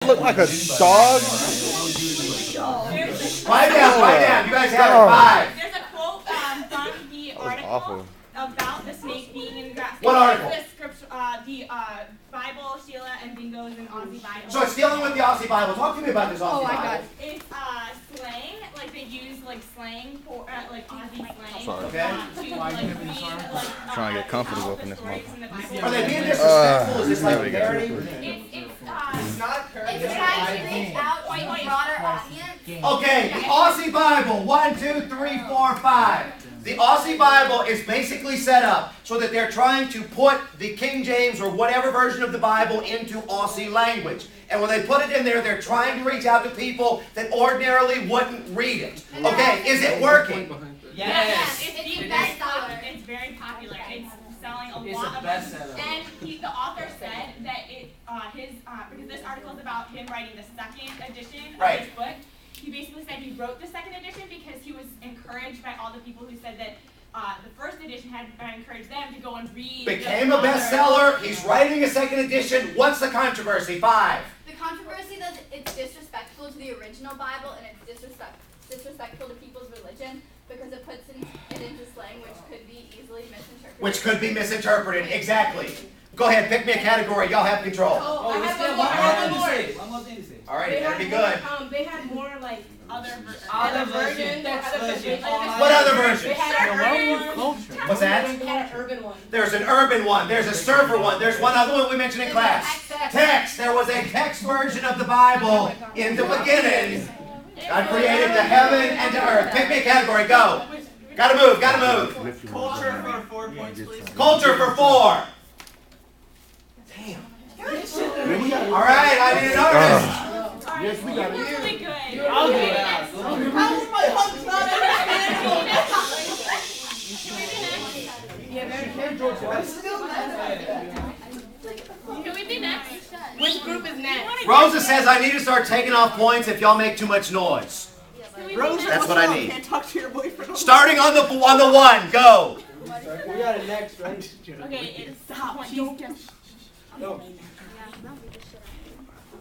look like a dog? Quiet down. You guys have it. 5. There's a quote from the article about the snake being in grass. What article? The Bible, Sheila, and Bingo's and Aussie Bible. So it's dealing with the Aussie Bible. Talk to me about this Aussie Bible. God. It's slang, like they use like slang for like Aussie slang. Sorry. Okay. To like read Trying to get comfortable up in this motherfucker. Are they being disrespectful? Is this like there we go. parody? It's not parody. It's trying to reach out to a broader audience. Okay, the Aussie Bible. 1, 2, 3, 4, 5. The Aussie Bible is basically set up so that they're trying to put the King James or whatever version of the Bible into Aussie language. And when they put it in there, they're trying to reach out to people that ordinarily wouldn't read it. Okay, is it working? Yes. It's the bestseller. It's very popular. It's selling a lot of bestseller. And the author said that because this article is about him writing the second edition of his book. He basically said he wrote the second edition because he was encouraged by all the people who said that the first edition had encouraged them to go and read. Became a bestseller. He's writing a second edition. What's the controversy? 5. The controversy that it's disrespectful to the original Bible and it's disrespectful to people's religion because it puts it into slang which could be easily misinterpreted. Which could be misinterpreted. Exactly. Go ahead, pick me a category. Y'all have control. I have one more thing to say. All right, that'd be good. They had more like Other versions. What other versions? They had an urban one. What's that? They had an urban one. There's an urban one. There's a surfer one. There's one other one we mentioned in class. Text. There was a text version of the Bible in the beginning. God created the heaven and the earth. Pick me a category. Go. Gotta move. Culture for 4 points, please. Culture for 4. Damn. All right, I need an artist. Yes, we got it. You're really good. You're all good. How is my hugs not Can we be next? Which group is next? Rosa says I need to start taking off points if y'all make too much noise. Rosa, that's what I need. Can't talk to your boyfriend. Starting on the 1, go. We got it next, right? Okay, it's stop. No.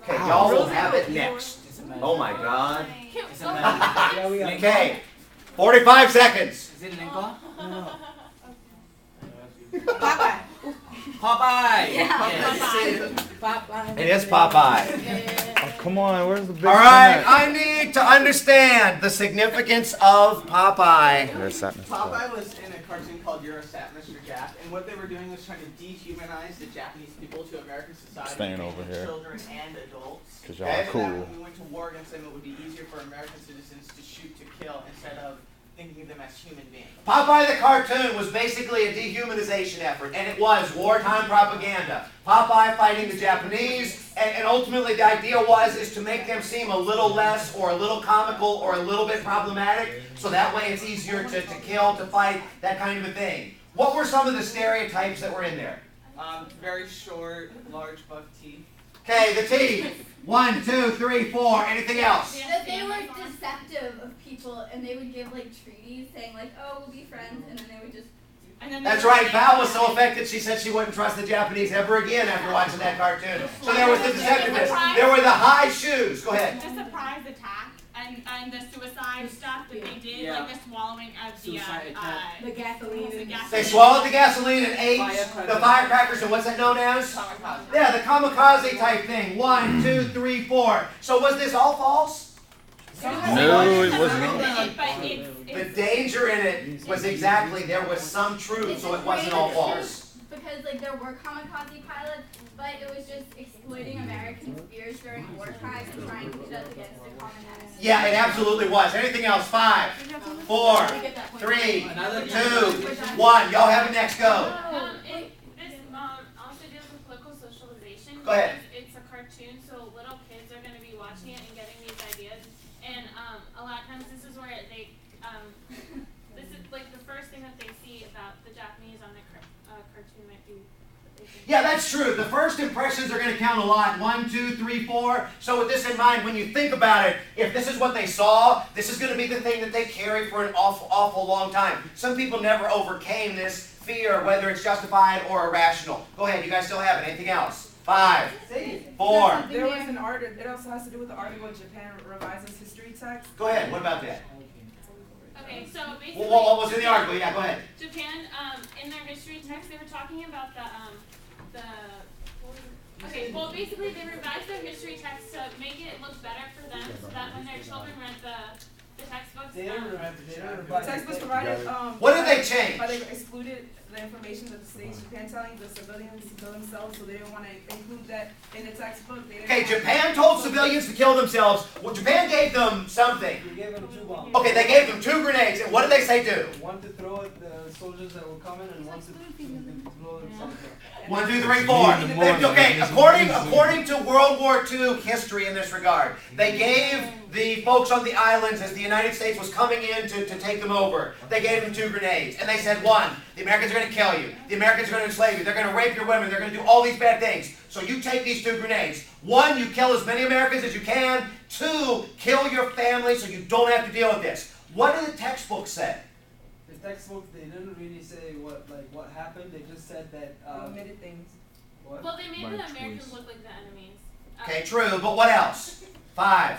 Okay, y'all will have it next. Oh my God. Okay, 45 seconds. Is it an ankle? Popeye. Popeye. It is Popeye. Oh, come on, where's the big All right, I need to understand the significance of Popeye. Popeye was in a cartoon called You're a Sat, Mr. Jack, and what they were doing was trying to dehumanize the Japanese people to American society. Staying over here. Children and adults. Because y'all are cool. When we went to war against them, it would be easier for American citizens to shoot to kill instead of thinking of them as human beings. Popeye the cartoon was basically a dehumanization effort, and it was wartime propaganda. Popeye fighting the Japanese, and ultimately the idea is to make them seem a little less or a little comical or a little bit problematic, so that way it's easier to kill, to fight, that kind of a thing. What were some of the stereotypes that were in there? Very short, large buck teeth. Okay, the teeth. 1, 2, 3, 4. Anything else? That they were deceptive of people and they would give like treaties saying like, oh, we'll be friends, and then they would just. That's right. Val was so affected she said she wouldn't trust the Japanese ever again after watching that cartoon. So there was the deceptiveness. There were the high shoes. Go ahead. The surprise attack and the suicide stuff that they did, like the swallowing of the gasoline. They swallowed the gasoline and ate the firecrackers, and what's that known as? Kamikaze. Yeah, the kamikaze type thing. 1, 2, 3, 4. So was this all false? No, it wasn't. The danger in it was exactly there was some truth, so it wasn't all false. Because like there were kamikaze pilots, but it was just exploiting American fears during wartime and trying to pit us against the common enemy. Yeah, it absolutely was. Anything else? 5, 4, 3, 2, 1. Y'all have it next. Go. This also deals with political socialization. Go ahead. It's a cartoon, so little kids are going to be watching it and getting these ideas. And a lot of times this is where they, this is like the first thing that they see about the Japanese on the cartoon might be. Yeah, that's true. The first impressions are going to count a lot. 1, 2, 3, 4. So with this in mind, when you think about it, if this is what they saw, this is going to be the thing that they carry for an awful long time. Some people never overcame this fear, whether it's justified or irrational. Go ahead. You guys still have it. Anything else? 5, 4. There was an article. It also has to do with the article Japan revises history text. Go ahead. What about that? Okay, so basically. What was in the article? Yeah, go ahead. Japan, in their history text, they were talking about okay, well, basically they revised their history text to make it look better for them, so that when their children read the textbooks. The textbooks provided. What did they change? They excluded the information that the state Japan telling the civilians to kill themselves, so they didn't want to include that in the textbook. Okay, Japan told civilians to kill themselves. Well, Japan gave them something. We gave them 2 bombs. Okay, they gave them 2 grenades, and what did they say do? One to throw at the soldiers that were coming, and one to blow themselves up. 1, 2, 3, 4. Okay, according to World War II history in this regard, they gave the folks on the islands, as the United States was coming in to take them over, they gave them 2 grenades. And they said, 1, the Americans are going to kill you. The Americans are going to enslave you. They're going to rape your women. They're going to do all these bad things. So you take these 2 grenades. 1, you kill as many Americans as you can. 2, kill your family so you don't have to deal with this. What did the textbook say? The textbook, they didn't really say what happened. They just said that omitted things. What? Well, they made the Americans look like the enemies. Okay, true, but what else? 5,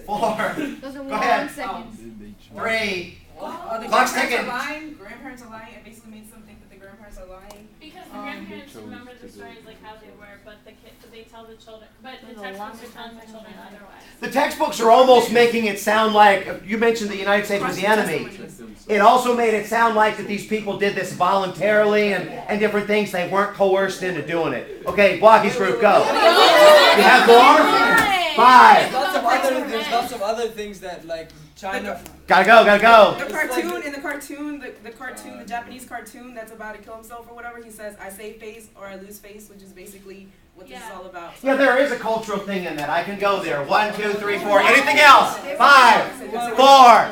4, Those are go ahead. 3, clock's ticking. Grandparents are lying. It basically means something that the grandparents are lying. Because the grandparents remember the stories like how they were, but they tell the children, but the textbooks are telling the children otherwise. The textbooks are almost making it sound like, you mentioned the United States was the enemy. It also made it sound like that these people did this voluntarily and different things. They weren't coerced into doing it. Okay, Blocky's group, go. You have more? 5. There's lots of other things that like China. Gotta go. The cartoon, the Japanese cartoon that's about to kill himself or whatever, he says, I save face or I lose face, which is basically what this is all about. Yeah, there is a cultural thing in that. I can go there. 1, 2, 3, 4. Anything else? 5, 4,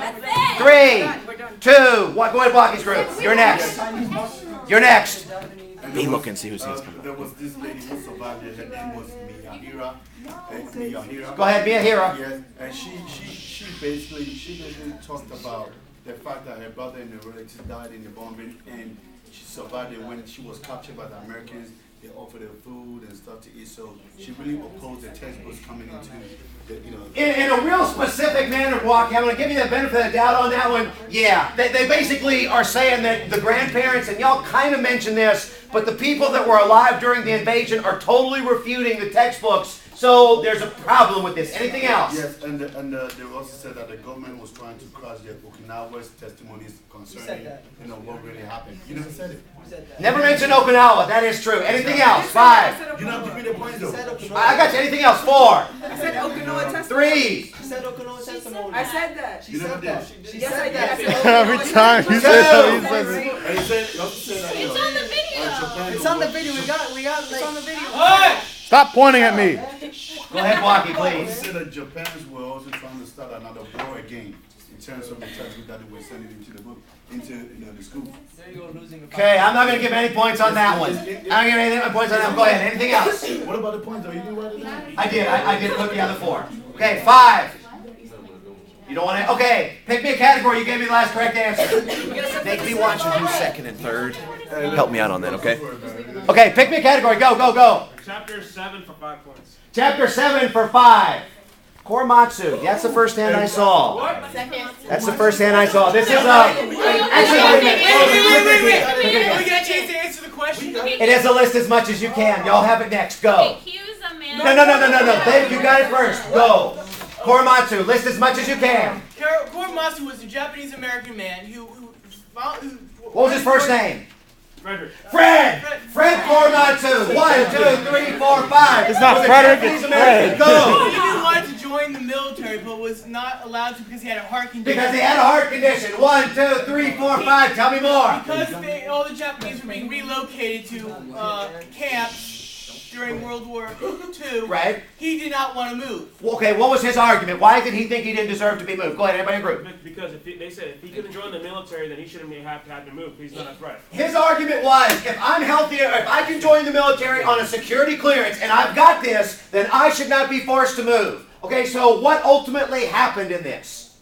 3, 2. Go ahead, Blocky's group. You're next. You're next. Be looking, see who sees. There was this lady who survived. Her name was Miyahira. Go ahead, Miyahira. Yes, and she basically talked about the fact that her brother and her relatives died in the bombing, and she survived it when she was captured by the Americans. They offered her food and stuff to eat, so she really opposed the textbooks coming into the, In a real specific manner, Blocky, I'm going to give you the benefit of the doubt on that one. Yeah, they basically are saying that the grandparents, and y'all kind of mentioned this, but the people that were alive during the invasion are totally refuting the textbooks. So there's a problem with this. Anything else? Yes, and they also said that the government was trying to crush the Okinawa's testimonies concerning what really happened. You never said it. Never mentioned Okinawa. That is true. Anything else? 5. You don't give me the point though. I got you. Anything else? 4. I said Okinawa testimony. 3. She said Okinawa testimony. I said that. She said that. Yes, I did. I said Every time he says And you said, It's on the video. It's on the video. We got like. It's on the video. Stop pointing at me. Go ahead, Blocky, You please. said that Japan's were also trying to start another war again in terms of the textbook that they were sending into the book, into the school. There you go, losing. Okay, I'm not going to give any points on that one. I'm not going to give any points on that one. Go ahead. Anything else? What about the points though? You didn't write it down? I did put the other 4. Okay, 5. You don't want to? Okay, pick me a category. You gave me the last correct answer. Make me watch who's second and third. Help me out on that, okay? Okay, pick me a category. Go. Chapter 7 for 5 points. Chapter 7 for 5. Korematsu. That's the first hand I saw. That's the first hand I saw. This is actually, Wait. Are we gonna chance to answer the question? It is a list as much as you can. Y'all have it next. Go. He was a man. No. Dave, you got it first. Go. Korematsu. List as much as you can. Korematsu was a Japanese American man who What was his first name? Frederick. Fred Korematsu. 1, 2, 3, 4, 5. It's not Frederick, it's Fred. Go. He didn't want to join the military, but was not allowed to because he had a heart condition. Because he had a heart condition. 1, 2, 3, 4, 5. Tell me more. Because all the Japanese were being relocated to camps during World War II. Right. He did not want to move. Okay, what was his argument? Why did he think he didn't deserve to be moved? Go ahead, everybody agree. Because they said if he couldn't join the military, then he shouldn't have to move. He's not a threat. His argument was, if I'm healthy, if I can join the military on a security clearance and I've got this, then I should not be forced to move. Okay, so what ultimately happened in this?